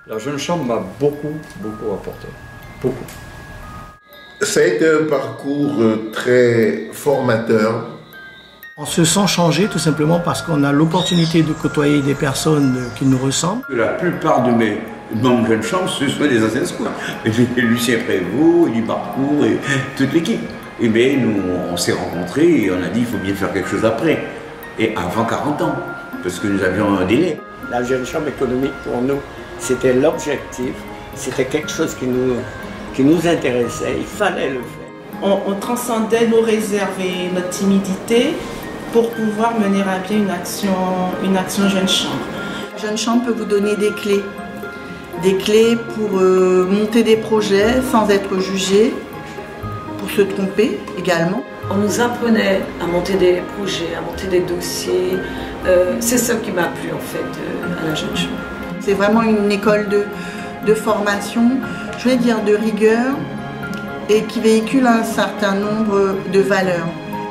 La jeune chambre m'a beaucoup apporté. Beaucoup. Ça a été un parcours très formateur. On se sent changé tout simplement parce qu'on a l'opportunité de côtoyer des personnes qui nous ressemblent. La plupart de mes membres de jeune chambre, ce sont des anciens scouts. Lucien Prévost, Elie Parcours et toute l'équipe. Et bien nous, on s'est rencontrés et on a dit qu'il faut bien faire quelque chose après. Et avant 40 ans, parce que nous avions un délai. La jeune chambre économique, pour nous, c'était l'objectif. C'était quelque chose qui nous intéressait. Il fallait le faire. On transcendait nos réserves et notre timidité pour pouvoir mener à bien une action jeune chambre. La jeune chambre peut vous donner des clés pour monter des projets sans être jugé, pour se tromper également. On nous apprenait à monter des projets, à monter des dossiers. C'est ça qui m'a plu en fait à la jeune chambre. C'est vraiment une école de formation, je vais dire de rigueur, et qui véhicule un certain nombre de valeurs.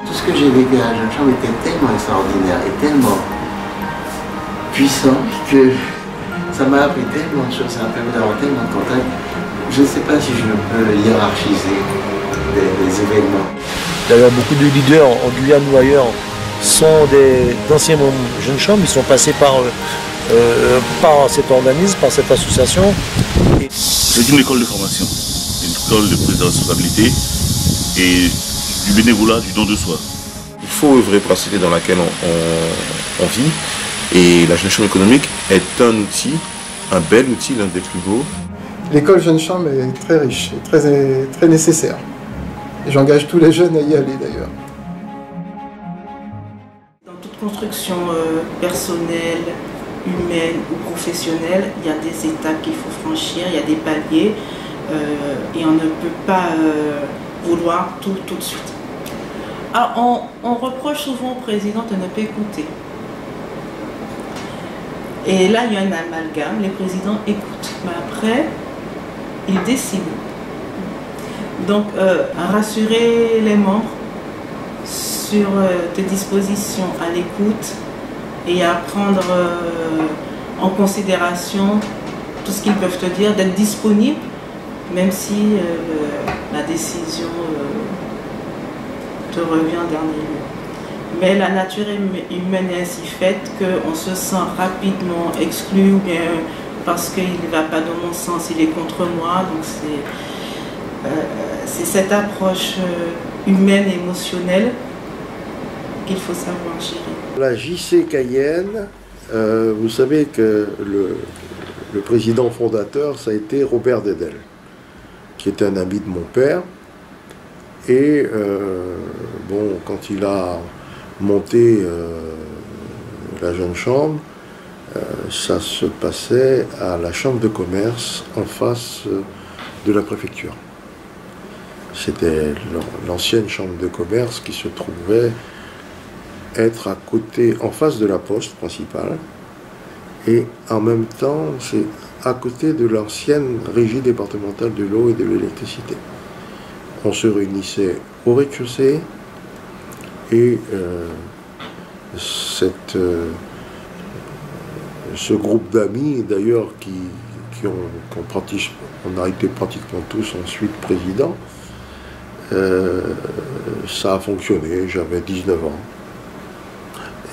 Tout ce que j'ai vécu à la jeune chambre était tellement extraordinaire et tellement puissant que ça m'a appris tellement de choses, ça m'a permis d'avoir tellement de contacts. Je ne sais pas si je peux hiérarchiser les événements. D'ailleurs, beaucoup de leaders en Guyane ou ailleurs sont d'anciens membres de Jeunes Chambres. Ils sont passés par cet organisme, par cette association. C'est une école de formation, une école de prise de responsabilité et du bénévolat, du don de soi. Il faut œuvrer pour la société dans laquelle on vit. Et la jeune chambre économique est un outil, un bel outil, l'un des plus beaux. L'école jeune chambre est très riche et très nécessaire. Et j'engage tous les jeunes à y aller d'ailleurs. Dans toute construction personnelle, humaine ou professionnelle, il y a des étapes qu'il faut franchir, il y a des paliers et on ne peut pas vouloir tout de suite. Alors on reproche souvent au président de ne pas écouter. Et là, il y a un amalgame, les présidents écoutent, mais après, ils décident. Donc, rassurer les membres sur tes dispositions à l'écoute et à prendre en considération tout ce qu'ils peuvent te dire, d'être disponible, même si la décision te revient en dernier lieu. Mais la nature humaine est ainsi faite qu'on se sent rapidement exclu ou bien parce qu'il ne va pas dans mon sens, il est contre moi. Donc c'est cette approche humaine et émotionnelle qu'il faut savoir gérer. La JC Cayenne, vous savez que le président fondateur, ça a été Robert Dedel, qui était un ami de mon père. Et bon, quand il a monté la jeune chambre, ça se passait à la chambre de commerce en face de la préfecture. C'était l'ancienne chambre de commerce qui se trouvait être à côté, en face de la poste principale, et en même temps, c'est à côté de l'ancienne régie départementale de l'eau et de l'électricité. On se réunissait au rez-de-chaussée et ce groupe d'amis, d'ailleurs, on a été pratiquement tous ensuite présidents, ça a fonctionné, j'avais 19 ans.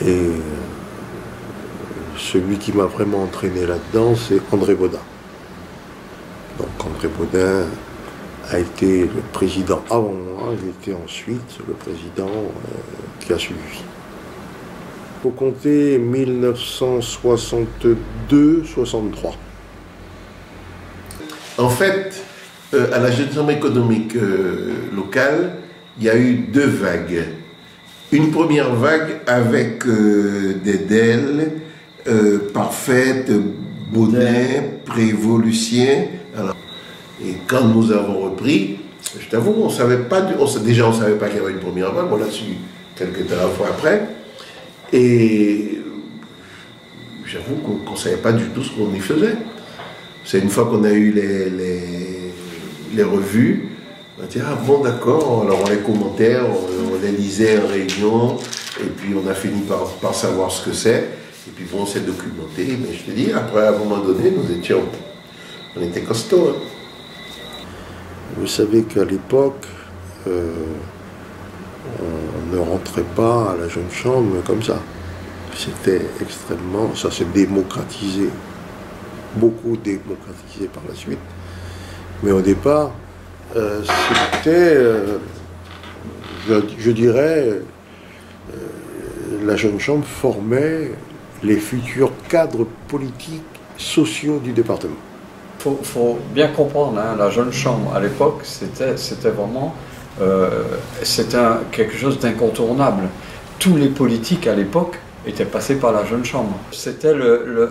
Et celui qui m'a vraiment entraîné là-dedans, c'est André Baudin. Donc André Baudin a été le président avant moi, il était ensuite le président qui a suivi. Il faut compter 1962-63. En fait, à la jeune chambre économique locale, il y a eu deux vagues. Une première vague avec Dedel, Parfaite, Baudin, Prévost, Lucien. Alors, et quand nous avons repris, je t'avoue, on ne savait pas, déjà on ne savait pas qu'il y avait une première vague, on l'a su quelques temps après. Et j'avoue qu'on ne savait pas du tout ce qu'on y faisait. C'est une fois qu'on a eu les revues, on a dit, ah bon d'accord, alors on les commentaires, on les lisait en réunion, et puis on a fini par savoir ce que c'est, et puis bon, on s'est documenté, mais je te dis, après à un moment donné, nous étions On était costaud. Hein. Vous savez qu'à l'époque, on ne rentrait pas à la jeune chambre comme ça. C'était extrêmement... Ça s'est démocratisé. Beaucoup démocratisé par la suite. Mais au départ, c'était, je dirais, la jeune chambre formait les futurs cadres politiques sociaux du département. Faut bien comprendre, hein, la jeune chambre à l'époque, c'était vraiment quelque chose d'incontournable. Tous les politiques à l'époque étaient passés par la jeune chambre. C'était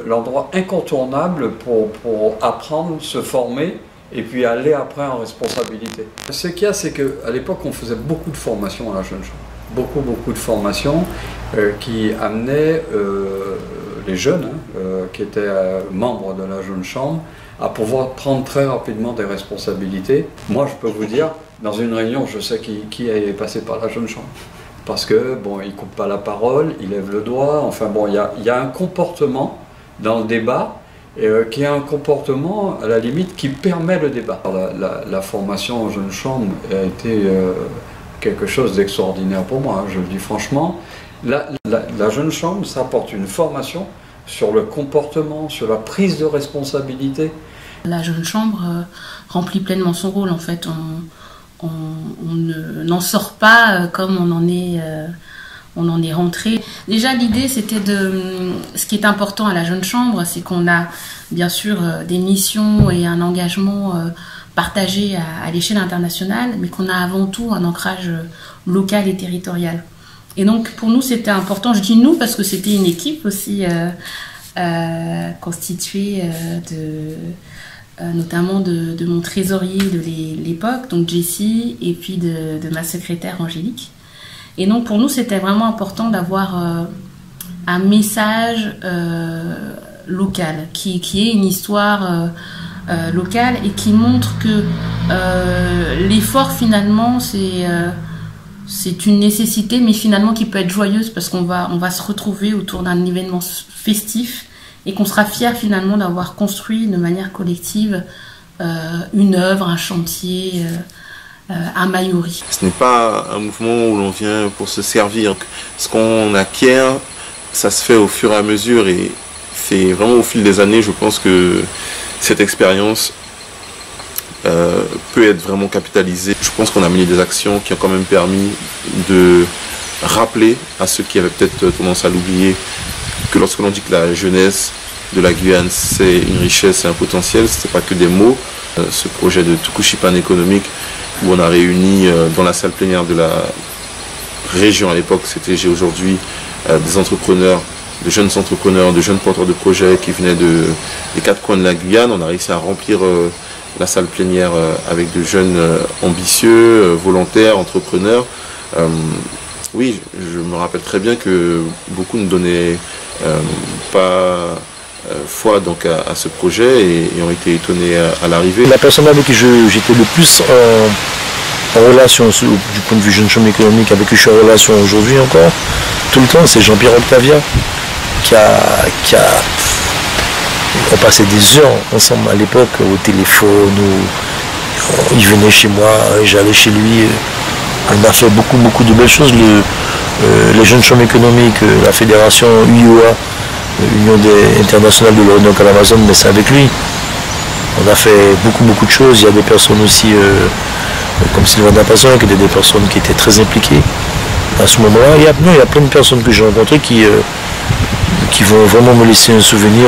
l'endroit incontournable pour apprendre, se former et puis aller après en responsabilité. Ce qu'il y a, c'est qu'à l'époque, on faisait beaucoup de formations à la jeune chambre. Beaucoup de formations qui amenaient les jeunes qui étaient membres de la jeune chambre à pouvoir prendre très rapidement des responsabilités. Moi, je peux vous dire, dans une réunion, je sais qui est passé par la jeune chambre. Parce que, bon, il ne coupe pas la parole, il lève le doigt, enfin bon, il y a un comportement dans le débat qui est un comportement, à la limite, qui permet le débat. La formation en jeune chambre a été quelque chose d'extraordinaire pour moi, hein, je le dis franchement. La jeune chambre, ça apporte une formation sur le comportement, sur la prise de responsabilité. La jeune chambre remplit pleinement son rôle, en fait. On n'en sort pas comme on en est rentré. Déjà, l'idée, c'était ce qui est important à la jeune chambre, c'est qu'on a bien sûr des missions et un engagement partagé à l'échelle internationale, mais qu'on a avant tout un ancrage local et territorial. Et donc, pour nous, c'était important, je dis nous, parce que c'était une équipe aussi constituée notamment de mon trésorier de l'époque, donc Jessie, et puis de ma secrétaire Angélique. Et donc pour nous, c'était vraiment important d'avoir un message local, qui est une histoire locale et qui montre que l'effort finalement, c'est une nécessité, mais finalement qui peut être joyeuse parce qu'on va se retrouver autour d'un événement festif et qu'on sera fier finalement d'avoir construit de manière collective une œuvre, un chantier, un Mayuri. Ce n'est pas un mouvement où l'on vient pour se servir. Ce qu'on acquiert, ça se fait au fur et à mesure et c'est vraiment au fil des années, je pense que cette expérience peut être vraiment capitalisée. Je pense qu'on a mené des actions qui ont quand même permis de rappeler à ceux qui avaient peut-être tendance à l'oublier que lorsque l'on dit que la jeunesse de la Guyane c'est une richesse et un potentiel, ce n'est pas que des mots. Ce projet de Tukushipan économique où on a réuni dans la salle plénière de la région à l'époque, c'était j'ai aujourd'hui des entrepreneurs, de jeunes porteurs de projets qui venaient des quatre coins de la Guyane. On a réussi à remplir la salle plénière avec de jeunes ambitieux, volontaires, entrepreneurs. Oui, je me rappelle très bien que beaucoup ne donnaient pas foi donc à ce projet et ont été étonnés à l'arrivée. La personne avec qui j'étais le plus en relation du point de vue jeune chambre économique, avec qui je suis en relation aujourd'hui encore, tout le temps, c'est Jean-Pierre Octavia on passait des heures ensemble à l'époque au téléphone, il venait chez moi, j'allais chez lui. On a fait beaucoup de belles choses. Les jeunes chambres économiques, la fédération UIOA, Union internationale de l'Orient à l'Amazon, mais c'est avec lui. On a fait beaucoup de choses. Il y a des personnes aussi comme Sylvain Napasson, qui étaient des personnes qui étaient très impliquées à ce moment-là. Il y a plein de personnes que j'ai rencontrées qui vont vraiment me laisser un souvenir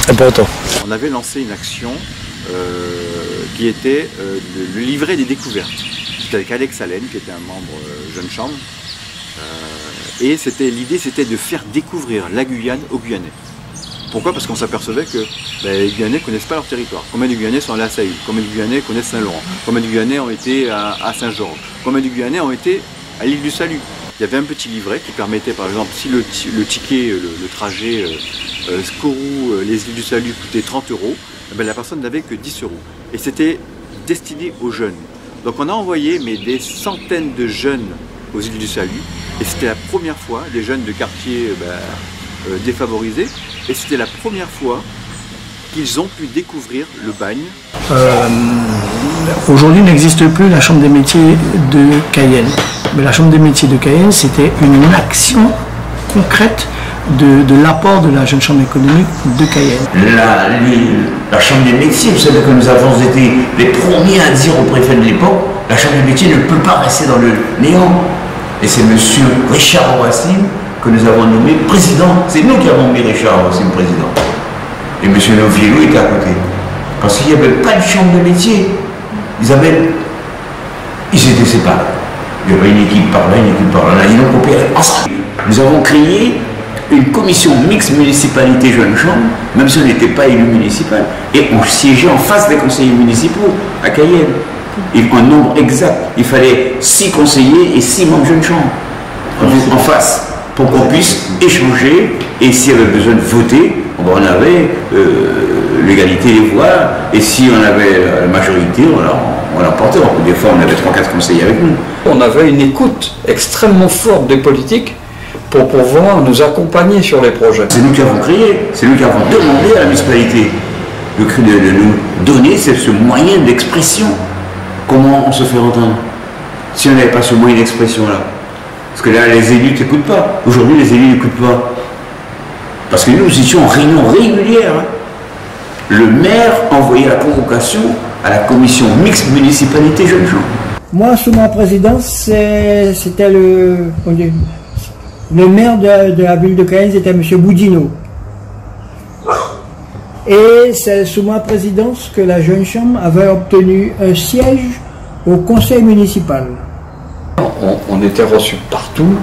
important. On avait lancé une action qui était le livret des découvertes. C'était avec Alex Allen, qui était un membre jeune chambre. Et l'idée, c'était de faire découvrir la Guyane aux Guyanais. Pourquoi? Parce qu'on s'apercevait que les Guyanais ne connaissent pas leur territoire. Combien de Guyanais sont allés à Saïd? Combien de Guyanais connaissent Saint-Laurent? Combien de Guyanais ont été à Saint-Georges? Combien de Guyanais ont été à l'île du Salut? Il y avait un petit livret qui permettait, par exemple, si le ticket, le trajet Kourou, les îles du Salut coûtait 30 €, la personne n'avait que 10 €. Et c'était destiné aux jeunes. Donc on a envoyé des centaines de jeunes aux îles du Salut. Et c'était la première fois, des jeunes de quartiers défavorisés, et c'était la première fois qu'ils ont pu découvrir le bagne. Aujourd'hui n'existe plus la Chambre des métiers de Cayenne. Mais la Chambre des métiers de Cayenne, c'était une action concrète de l'apport de la jeune chambre économique de Cayenne. La Chambre des métiers, vous savez que nous avons été les premiers à dire au préfet de l'époque, la Chambre des métiers ne peut pas rester dans le néant. Et c'est M. Richard Wassim que nous avons nommé président. C'est nous qui avons mis Richard Wassim président. Et M. Noviello était à côté. Parce qu'il n'y avait pas de chambre de métier. Ils s'étaient séparés. Il y avait une équipe par là, une équipe par là. Ils ont coopéré ensemble. Nous avons créé une commission mixte municipalité jeune chambre, même si on n'était pas élu municipal. Et on siégeait en face des conseillers municipaux à Cayenne. Et un nombre exact. Il fallait 6 conseillers et 6 membres jeune chambre en face pour qu'on puisse échanger. Et s'il y avait besoin de voter, on avait l'égalité des voix. Et si on avait la majorité, on l'emportait. Des fois, on avait 3-4 conseillers avec nous. On avait une écoute extrêmement forte des politiques pour pouvoir nous accompagner sur les projets. C'est nous qui avons créé, c'est nous qui avons demandé à la municipalité de nous donner ce moyen d'expression. Comment on se fait entendre si on n'avait pas ce moyen d'expression-là? Parce que là, les élus ne t'écoutent pas. Aujourd'hui, les élus n'écoutent pas. Parce que nous étions en réunion régulière. Le maire envoyait la convocation à la commission mixte municipalité jeunes gens. Moi, sous ma présidence, c'était le maire de la ville de Cayenne, c'était M. Boudinot. Et c'est sous ma présidence que la Jeune Chambre avait obtenu un siège au conseil municipal. On était reçus partout.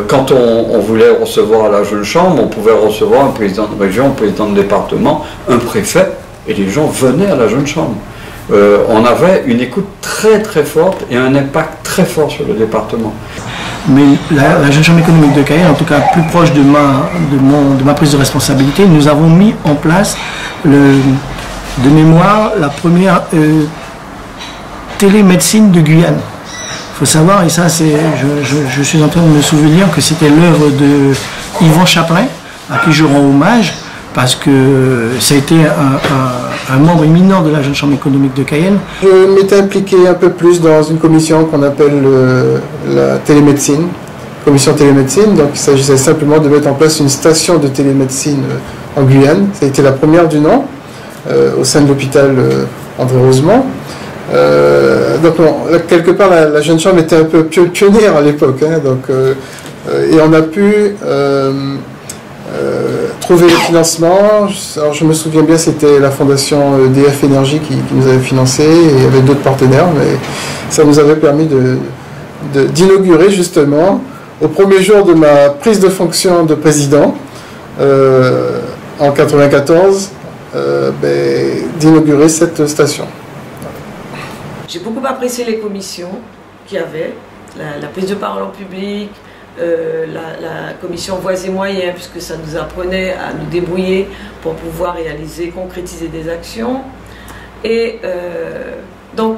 Quand on voulait recevoir à la Jeune Chambre, on pouvait recevoir un président de région, un président de département, un préfet, et les gens venaient à la Jeune Chambre. On avait une écoute très très forte et un impact très fort sur le département. Mais la Jeune Chambre économique de Cayenne, en tout cas plus proche de ma prise de responsabilité, nous avons mis en place de mémoire la première télémédecine de Guyane. Il faut savoir, et ça je suis en train de me souvenir que c'était l'œuvre de Yvan Chaplin, à qui je rends hommage, parce que ça a été un membre éminent de la Jeune Chambre économique de Cayenne. Je m'étais impliqué un peu plus dans une commission qu'on appelle la télémédecine, commission télémédecine. Donc il s'agissait simplement de mettre en place une station de télémédecine en Guyane. Ça a été la première du nom, au sein de l'hôpital André Rosemont. Donc quelque part la Jeune Chambre était un peu pionnière à l'époque, hein, et on a pu trouver le financement. Alors je me souviens bien, c'était la fondation DF Énergie qui nous avait financé, et il y avait d'autres partenaires, mais ça nous avait permis d'inaugurer justement, au premier jour de ma prise de fonction de président, en 1994, d'inaugurer cette station. J'ai beaucoup apprécié les commissions qu'il y avait, la prise de parole en public, la commission voies et moyens, puisque ça nous apprenait à nous débrouiller pour pouvoir réaliser, concrétiser des actions. Et donc,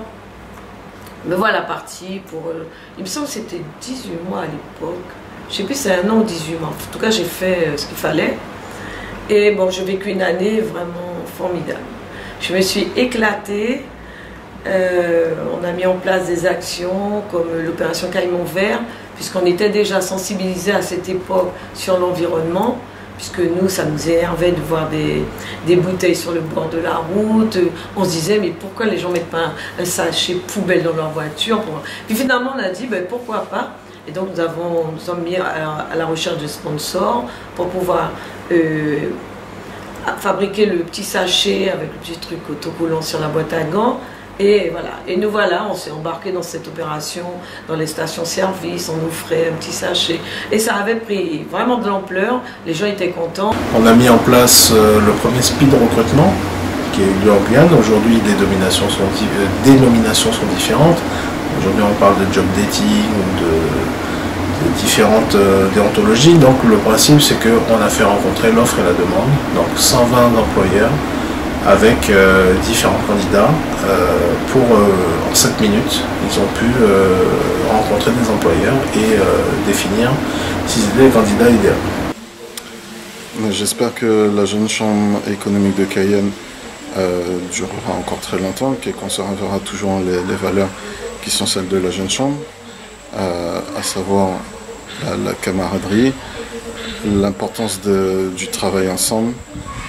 me voilà partie pour... il me semble que c'était 18 mois à l'époque. Je ne sais plus si c'est 1 an ou 18 mois. En tout cas, j'ai fait ce qu'il fallait. Et bon, j'ai vécu une année vraiment formidable. Je me suis éclatée. On a mis en place des actions comme l'opération Caïman Vert, puisqu'on était déjà sensibilisés à cette époque sur l'environnement, puisque nous, ça nous énervait de voir des bouteilles sur le bord de la route. On se disait, mais pourquoi les gens ne mettent pas un sachet poubelle dans leur voiture? Puis finalement, on a dit, ben, pourquoi pas? Et donc, nous sommes mis à la recherche de sponsors pour pouvoir fabriquer le petit sachet avec le petit truc autocollant sur la boîte à gants. Et voilà, et nous voilà, on s'est embarqué dans cette opération, dans les stations-service, on offrait un petit sachet. Et ça avait pris vraiment de l'ampleur, les gens étaient contents. On a mis en place le premier speed recrutement, qui a eu lieu en Guyane. Aujourd'hui, les dénominations sont différentes. Aujourd'hui, on parle de job dating ou de différentes déontologies. Donc le principe, c'est qu'on a fait rencontrer l'offre et la demande, donc 120 employeurs, avec différents candidats. En 7 minutes, ils ont pu rencontrer des employeurs et définir s'ils étaient les candidats idéaux. J'espère que la jeune chambre économique de Cayenne durera encore très longtemps, et qu'on conservera toujours les valeurs qui sont celles de la jeune chambre, à savoir la camaraderie, l'importance du travail ensemble,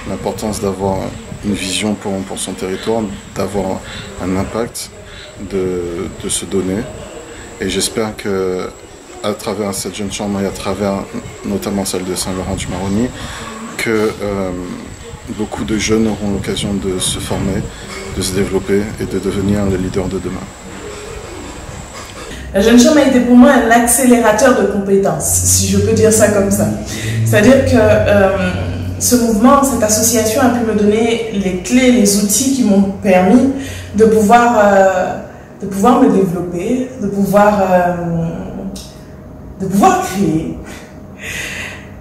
l'importance d'avoir une vision pour son territoire, d'avoir un impact, de se donner. Et j'espère que à travers cette jeune chambre et à travers notamment celle de Saint-Laurent-du-Maroni, que beaucoup de jeunes auront l'occasion de se former, de se développer et de devenir les leaders de demain. La jeune chambre a été pour moi un accélérateur de compétences, si je peux dire ça comme ça. C'est-à-dire que ce mouvement, cette association a pu me donner les clés, les outils qui m'ont permis de pouvoir me développer, de pouvoir créer.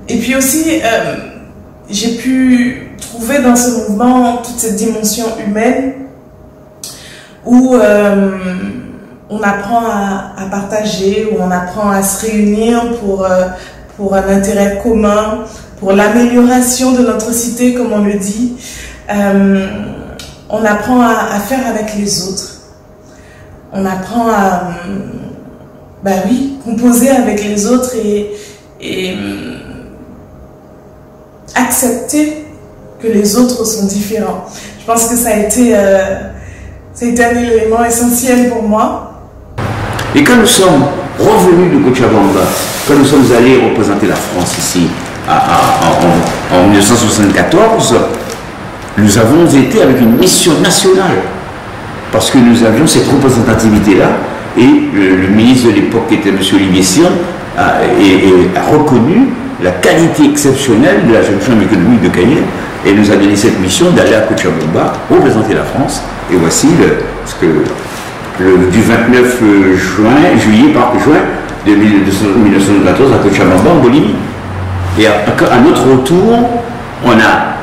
Et puis aussi, j'ai pu trouver dans ce mouvement toute cette dimension humaine où on apprend à partager, où on apprend à se réunir pour un intérêt commun, pour l'amélioration de notre cité, comme on le dit. On apprend à faire avec les autres. On apprend à composer avec les autres et accepter que les autres sont différents. Je pense que ça a été un élément essentiel pour moi. Et quand nous sommes revenus de Cochabamba, quand nous sommes allés représenter la France ici en 1974, nous avons été avec une mission nationale parce que nous avions cette représentativité-là et le ministre de l'époque, qui était M. Olivier Sion, a reconnu la qualité exceptionnelle de la jeune chambre économique de Cayenne et nous a donné cette mission d'aller à Cochabamba représenter la France. Et voici du 29 juillet de 1994 à Cochabamba en Bolivie. Et à notre retour, on a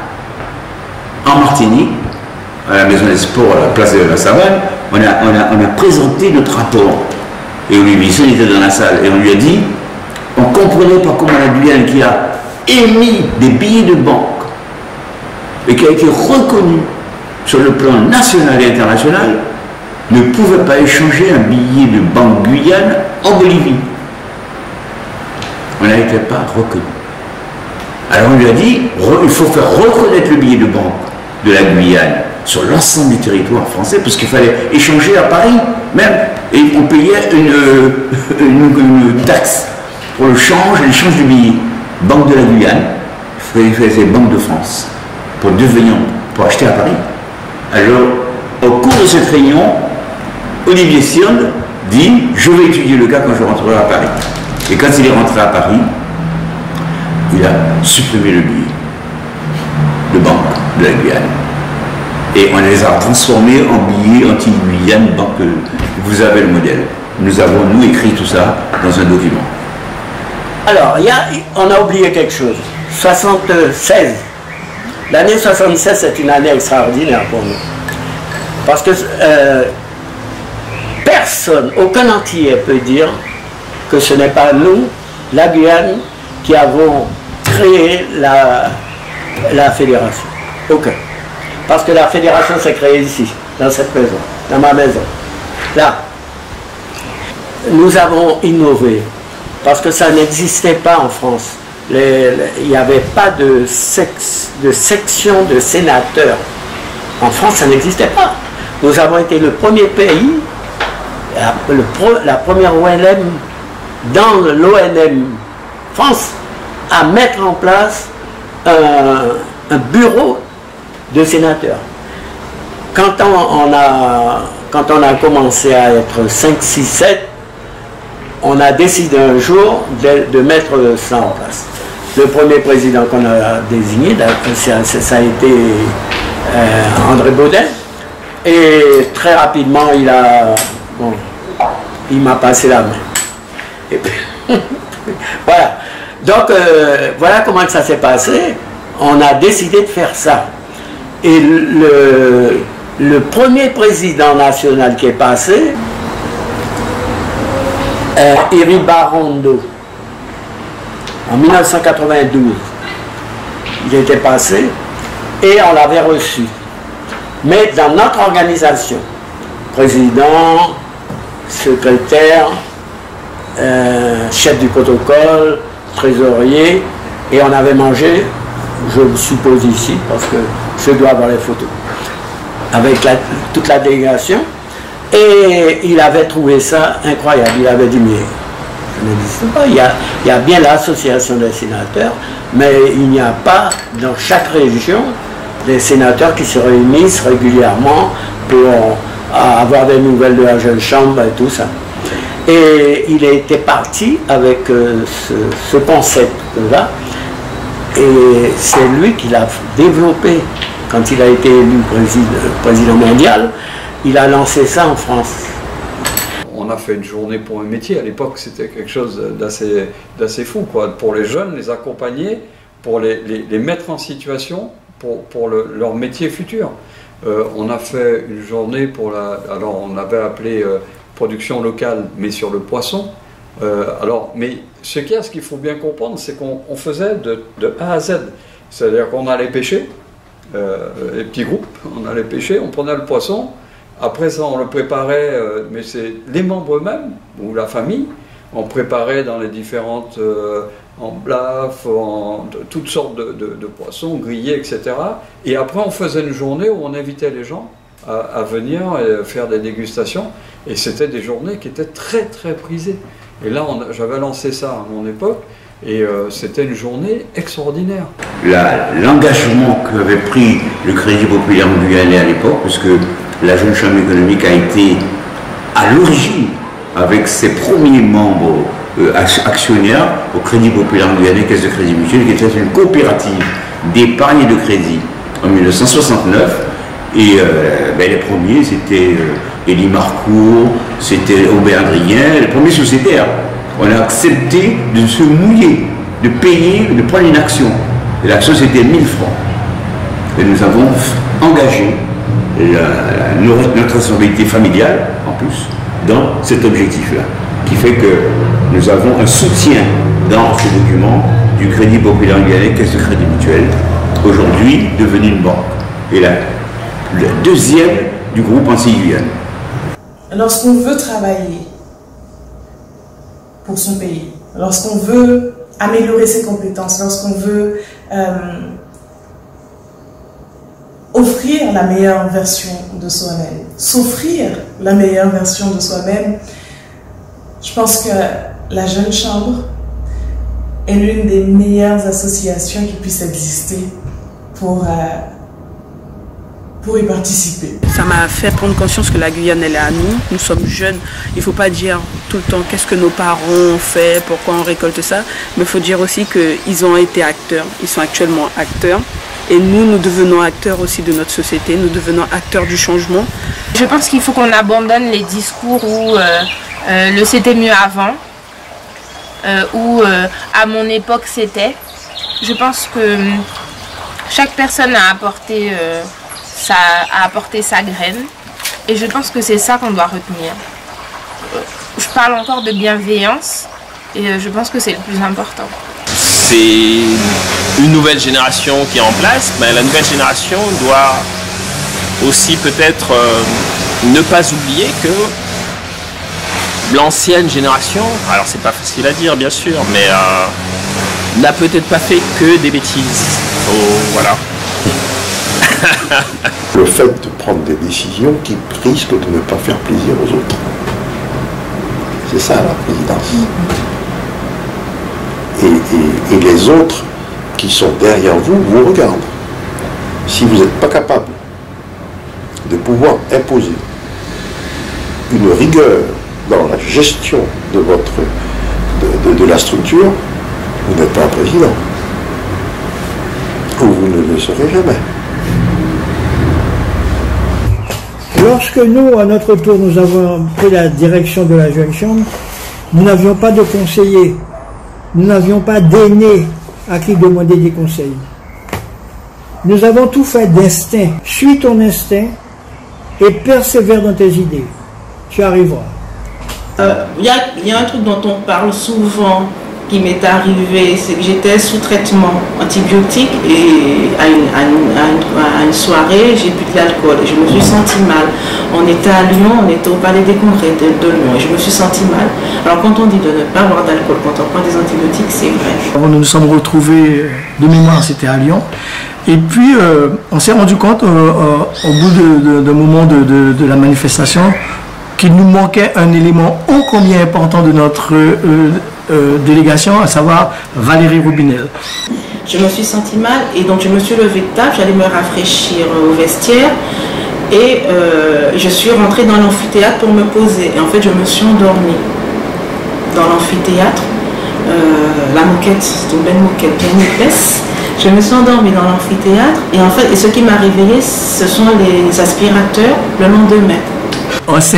en Martinique, à la Maison des Sports, à la place de la Savane, on a présenté notre rapport. Et Olivier Sion était dans la salle et on lui a dit, on ne comprenait pas comment la Guyane, qui a émis des billets de banque et qui a été reconnue sur le plan national et international, ne pouvait pas échanger un billet de banque Guyane en Bolivie. On n'était pas reconnu. Alors on lui a dit, il faut faire reconnaître le billet de banque de la Guyane sur l'ensemble du territoire français, parce qu'il fallait échanger à Paris même, et on payait une taxe pour l'échange du billet. Banque de la Guyane, il faisait Banque de France, pour acheter à Paris. Alors, au cours de cette réunion, Olivier Sion dit, je vais étudier le cas quand je rentrerai à Paris. Et quand il est rentré à Paris, il a supprimé le billet de banque de la Guyane. Et on les a transformés en billets anti-Guyane banque. Vous avez le modèle. Nous avons, écrit tout ça dans un document. Alors, on a oublié quelque chose. 76. L'année 76, c'est une année extraordinaire pour nous. Parce que personne, aucun Antillais peut dire que ce n'est pas nous, la Guyane, qui avons créé la fédération. Aucun. Parce que la fédération s'est créée ici, dans cette maison, dans ma maison. Là, nous avons innové, parce que ça n'existait pas en France. Il n'y avait pas de section de sénateurs. En France, ça n'existait pas. Nous avons été le premier pays, la première ONM dans l'ONM France, à mettre en place un bureau de sénateurs. Quand on a commencé à être 5, 6, 7, on a décidé un jour de mettre ça en place. Le premier président qu'on a désigné, ça a été André Baudin, et très rapidement il m'a passé la main. Et puis, voilà. Donc voilà comment ça s'est passé. On a décidé de faire ça. Et le premier président national qui est passé, Iribarondo, en 1992. il était passé et on l'avait reçu. Mais dans notre organisation, président, secrétaire, chef du protocole, trésorier, et on avait mangé, je le suppose ici, parce que je dois avoir les photos, avec toute la délégation, et il avait trouvé ça incroyable. Il avait dit, mais je n'existe pas, il y a bien l'association des sénateurs, mais il n'y a pas dans chaque région des sénateurs qui se réunissent régulièrement pour avoir des nouvelles de la jeune chambre et tout ça. Et il était parti avec ce concept-là, et c'est lui qui l'a développé. Quand il a été élu président mondial, il a lancé ça en France. On a fait une journée pour un métier. À l'époque, c'était quelque chose d'assez fou, quoi. Pour les jeunes, les accompagner, pour les mettre en situation pour leur métier futur. On a fait une journée pour alors on avait appelé production locale, mais sur le poisson. Mais ce qu'il faut bien comprendre, c'est qu'on faisait de A à Z. C'est-à-dire qu'on allait pêcher, les petits groupes, on allait pêcher, on prenait le poisson. Après ça, on le préparait, mais c'est les membres eux-mêmes, ou la famille, on préparait dans les différentes, en blaf, toutes sortes de poissons, grillés, etc. Et après, on faisait une journée où on invitait les gens à venir et faire des dégustations. Et c'était des journées qui étaient très, très prisées. Et là, j'avais lancé ça à mon époque, et c'était une journée extraordinaire. L'engagement qu'avait pris le Crédit populaire guyanais à l'époque, puisque la Jeune Chambre économique a été à l'origine, avec ses premiers membres actionnaires au Crédit populaire guyanais, Caisse de crédit mutuel, qui était une coopérative d'épargne et de crédit en 1969. Et les premiers, c'était Élie Marcourt, c'était Aubert Adrien, les premiers sociétaires. On a accepté de se mouiller, de payer, de prendre une action. Et l'action, c'était 1000 francs. Et nous avons engagé notre responsabilité familiale, en plus, dans cet objectif-là, qui fait que nous avons un soutien dans ce document du Crédit populaire guyanais, Caisse de crédit mutuel, aujourd'hui devenu une banque. Et là, le deuxième du groupe Antilles-Guyane. Lorsqu'on veut travailler pour son pays, lorsqu'on veut améliorer ses compétences, lorsqu'on veut offrir la meilleure version de soi-même, s'offrir la meilleure version de soi-même, je pense que la Jeune Chambre est l'une des meilleures associations qui puisse exister pour y participer. Ça m'a fait prendre conscience que la Guyane, elle est à nous. Nous sommes jeunes. Il ne faut pas dire tout le temps qu'est-ce que nos parents ont fait, pourquoi on récolte ça. Mais il faut dire aussi qu'ils ont été acteurs. Ils sont actuellement acteurs. Et nous devenons acteurs aussi de notre société. Nous devenons acteurs du changement. Je pense qu'il faut qu'on abandonne les discours où le c'était mieux avant, où à mon époque c'était. Je pense que chaque personne a apporté sa graine, et je pense que c'est ça qu'on doit retenir. Je parle encore de bienveillance, et je pense que c'est le plus important. C'est une nouvelle génération qui est en place, mais la nouvelle génération doit aussi peut-être ne pas oublier que l'ancienne génération, alors c'est pas facile à dire bien sûr, mais n'a peut-être pas fait que des bêtises. Voilà. Le fait de prendre des décisions qui risquent de ne pas faire plaisir aux autres. C'est ça la présidence. Et les autres qui sont derrière vous, vous regardent. Si vous n'êtes pas capable de pouvoir imposer une rigueur dans la gestion de la structure, vous n'êtes pas un président. Ou vous ne le serez jamais. Lorsque nous, à notre tour, nous avons pris la direction de la Jeune Chambre, nous n'avions pas de conseillers, nous n'avions pas d'aînés à qui demander des conseils. Nous avons tout fait d'instinct. Suis ton instinct et persévère dans tes idées. Tu arriveras. Il y a un truc dont on parle souvent qui m'est arrivé, c'est que j'étais sous traitement antibiotique et à une soirée, j'ai bu de l'alcool et je me suis sentie mal. On était à Lyon, on était au Palais des Congrès de Lyon et je me suis sentie mal. Alors quand on dit de ne pas boire d'alcool quand on prend des antibiotiques, c'est vrai. Nous nous sommes retrouvés, de mémoire c'était à Lyon, et puis on s'est rendu compte au bout d'un moment de la manifestation qu'il nous manquait un élément ô combien important de notre délégation, à savoir Valérie Robinel. Je me suis sentie mal et donc je me suis levée de table, j'allais me rafraîchir au vestiaire et je suis rentrée dans l'amphithéâtre pour me poser. Et en fait, je me suis endormie dans l'amphithéâtre. La moquette, c'est une belle moquette bien épaisse. Je me suis endormie dans l'amphithéâtre et en fait, ce qui m'a réveillée, ce sont les aspirateurs le lendemain. On s'est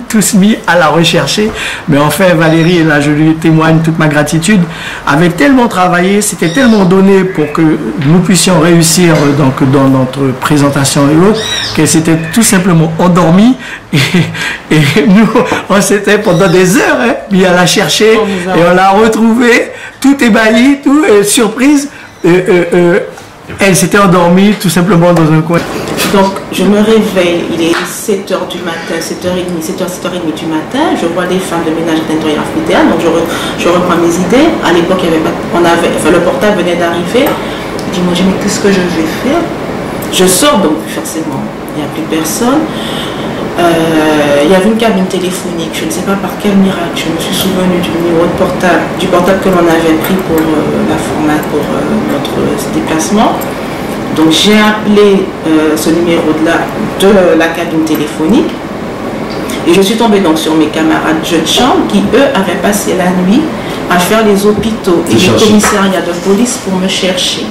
tous mis à la rechercher, mais enfin Valérie, et là je lui témoigne toute ma gratitude, avait tellement travaillé, c'était tellement donné pour que nous puissions réussir donc, dans notre présentation et autres, qu'elle s'était tout simplement endormie et nous on s'était pendant des heures mis à la chercher et on l'a retrouvée, tout ébahi, tout surprise. Elle s'était endormie tout simplement dans un coin. Donc je me réveille, il est 7h du matin, 7h30 du matin, je vois des femmes de ménage d'intérieur amphithéâtre, donc je reprends mes idées. À l'époque, le portable venait d'arriver. Je dis, moi, mais qu'est-ce que je vais faire? Je sors donc forcément, il n'y a plus personne. Il y avait une cabine téléphonique, je ne sais pas par quel miracle, je me suis souvenu du numéro de portable, du portable que l'on avait pris pour notre déplacement. Donc j'ai appelé ce numéro-là de la cabine téléphonique et je suis tombée donc sur mes camarades jeunes chambres qui eux avaient passé la nuit à faire les hôpitaux et les commissariats de police pour me chercher.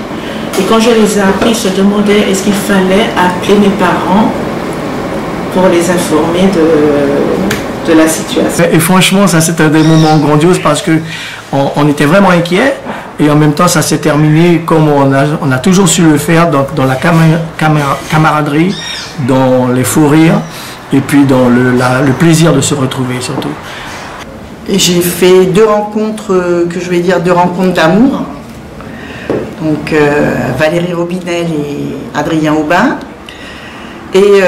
Et quand je les ai appelés, ils se demandaient est-ce qu'il fallait appeler mes parents pour les informer de la situation. Et franchement, ça c'était un des moments grandioses parce que on était vraiment inquiets et en même temps ça s'est terminé comme on a toujours su le faire, donc dans la camaraderie, dans les fous rires et puis dans le plaisir de se retrouver surtout. J'ai fait deux rencontres, que je vais dire deux rencontres d'amour. Donc Valérie Robinel et Adrien Aubin. Et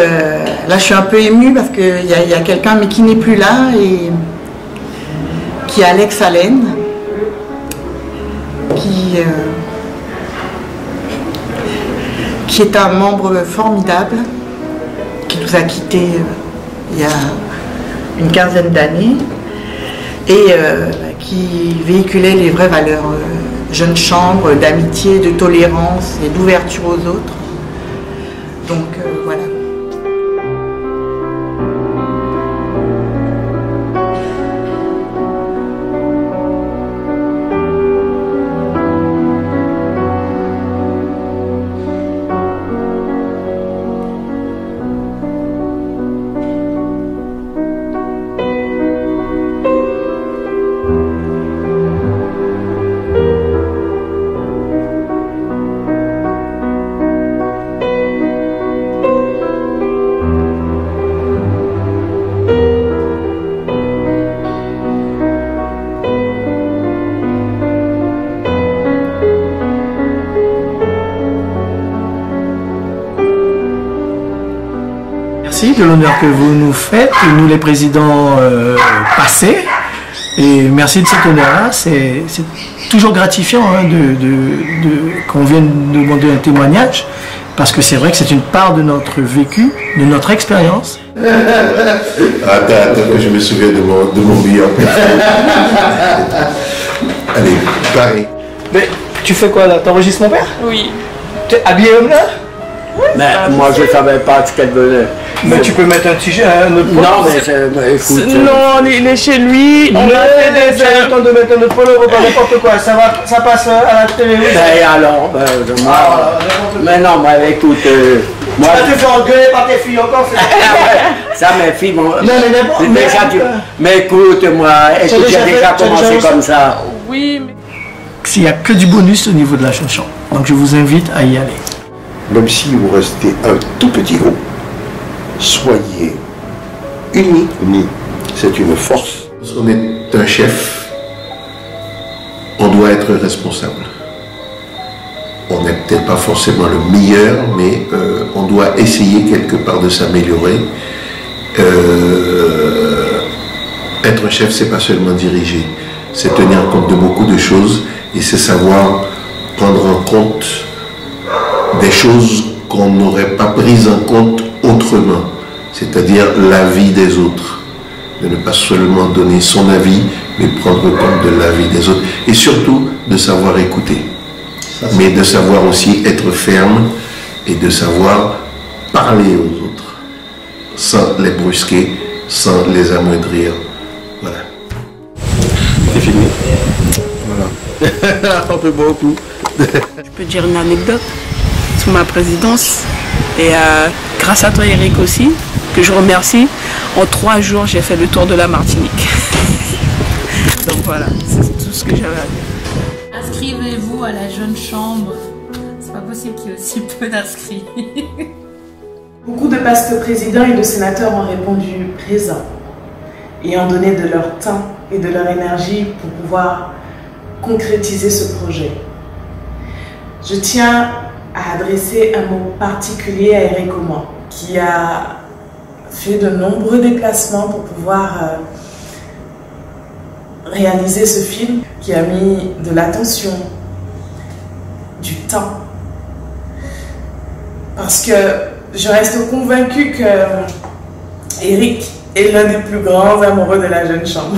là, je suis un peu émue parce qu'il y a quelqu'un, mais qui n'est plus là, et qui est Alex Allen, qui est un membre formidable, qui nous a quittés il y a une quinzaine d'années, et qui véhiculait les vraies valeurs jeunes chambres, d'amitié, de tolérance et d'ouverture aux autres. Donc voilà. Merci de l'honneur que vous nous faites, nous les présidents passés, et merci de cet honneur-là. C'est toujours gratifiant qu'on vienne nous demander un témoignage, parce que c'est vrai que c'est une part de notre vécu, de notre expérience. Attends, que je me souviens de mon meilleur. Allez, pareil. Mais tu fais quoi là? T'enregistres mon père? Oui. T'es habillé comme là? Mais moi je ne savais pas ce qu'elle venait. Mais tu peux mettre un t-shirt, un autre polo. Non, mais écoute. Non, il est chez lui. On a fait des heures. Le temps de mettre un autre polo, pas n'importe quoi. Ça passe à la télé. Et alors, mais non, mais écoute. Moi, tu te fais engueuler par tes filles encore. Ça, mes filles, mais écoute, moi, écoute, j'ai déjà commencé comme ça. Oui, mais. S'il n'y a que du bonus au niveau de la chanson. Donc je vous invite à y aller. Même si vous restez un tout petit groupe, soyez unis. C'est une force. On est un chef on doit être responsable. On n'est peut-être pas forcément le meilleur, mais on doit essayer quelque part de s'améliorer. Être chef, c'est pas seulement diriger, c'est tenir compte de beaucoup de choses et c'est savoir prendre en compte des choses qu'on n'aurait pas prises en compte autrement, c'est-à-dire la vie des autres. De ne pas seulement donner son avis, mais prendre compte de l'avis des autres. Et surtout, de savoir écouter. Mais de savoir aussi être ferme et de savoir parler aux autres, sans les brusquer, sans les amoindrir. Voilà. C'est fini. Voilà. On peut beaucoup. Je peux dire une anecdote sous ma présidence. Et grâce à toi, Eric, aussi, que je remercie, en 3 jours, j'ai fait le tour de la Martinique. Donc voilà, c'est tout ce que j'avais à dire. Inscrivez-vous à la jeune chambre. C'est pas possible qu'il y ait aussi peu d'inscrits. Beaucoup de pasteurs présidents et de sénateurs ont répondu présent et ont donné de leur temps et de leur énergie pour pouvoir concrétiser ce projet. Je tiens à adresser un mot particulier à Eric Oman, qui a fait de nombreux déplacements pour pouvoir réaliser ce film, qui a mis de l'attention, du temps. Parce que je reste convaincue que Eric est l'un des plus grands amoureux de la jeune chambre.